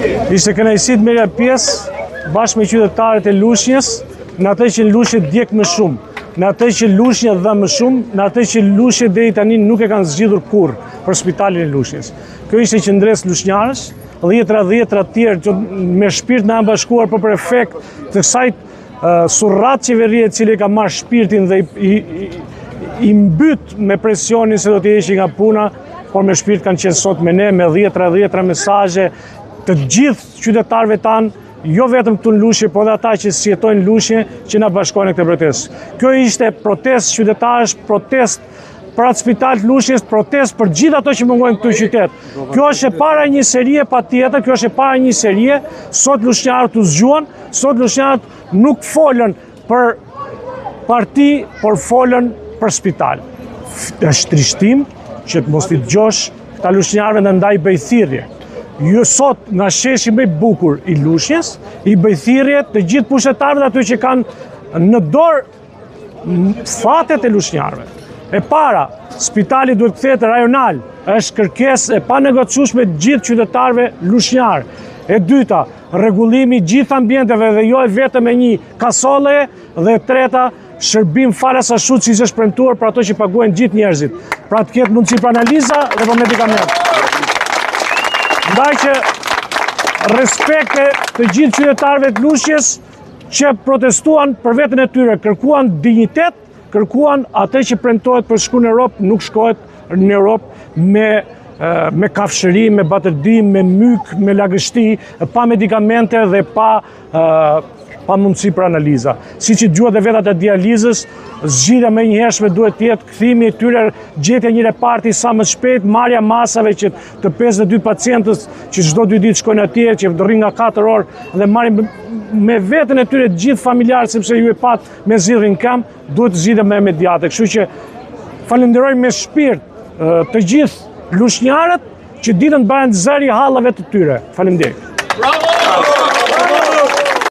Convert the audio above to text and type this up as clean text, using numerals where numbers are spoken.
Ishte kënaqësi të merrja pjesë bashkë me qytetarët e Lushnjës në atë që Lushnjë djeg më shumë, në atë që Lushnjë dha më shumë, në atë që Lushnjë deri tani nuk e kanë zgjidhur kurrë për spitalin e Lushnjës. Kjo ishte qendresë lushnjarësh, dhjetra të tjerë që me shpirt në bashkuar për efekt të kësaj surrat qeverie e cili ka marrë shpirtin dhe i mbyt me presionin se do të heqë nga puna, por me shpirt kanë qenë sot me ne, me dhjetra mesazhe të gjithë qytetarëve tanë, jo vetëm këtu në Lushnjë, por edhe ata që jetojnë në Lushnjë, që na bashkojnë në këtë protestë. Kjo ishte protestë qytetarësh, protestë për atë spital të Lushnjës, protestë për gjithë ato që mungojnë këtu në qytet. Kjo është e para një serie patjetër, kjo është e para një serie, sot lushnjarët u zgjuan, sot lushnjarët nuk folën për parti, por folën për spital. Është trishtim që të mos t'i dëgjosh këta lushnjarëve në ndaj bëjthirrje. Jo sot nga sheshi më i bukur i Lushnjës, i bëjthirrje të gjithë pushtetarëve aty që kanë në dorë fatet e lushnjarëve. E para, spitali duhet kthehet rajonal, është kërkesë e panegocueshme të gjithë qytetarëve lushnjarë. E dyta, rregullimi i gjithë ambienteve dhe jo vetëm e një kasolle, dhe e treta, shërbim falas ashtu siç është premtuar për ato që paguajnë gjithë njerëzit. Pra të ketë mundësi për analiza dhe për medikament. Ndaj që respekte të gjithë qytetarëve të Lushnjës që protestuan për veten e tyre, kërkuan dinjitet, kërkuan atë që premtohet për shku në Europë, nuk shkohet në Europë me kafshëri, me batërdim, me myk, me lagështi, pa medikamente dhe pa mundësi për analiza. Si që gjuhet dhe vetat e dializës, zgjidhja me njëhershme duhet tjetë kthimi e tyre, gjetja një reparti sa më shpejt, marrja masave që të 52 pacientës që çdo 2 ditë shkojnë atje, që rrin nga 4 orë dhe marrin me veten e tyre gjithë familjarët, sepse ju e pat me zgjidhjen kam, duhet zgjidhja më imediate. Kështu që falenderoj me shpirt të gjithë lushnjarët që ditën bëhen zëri hallave të tyre. Faleminderit.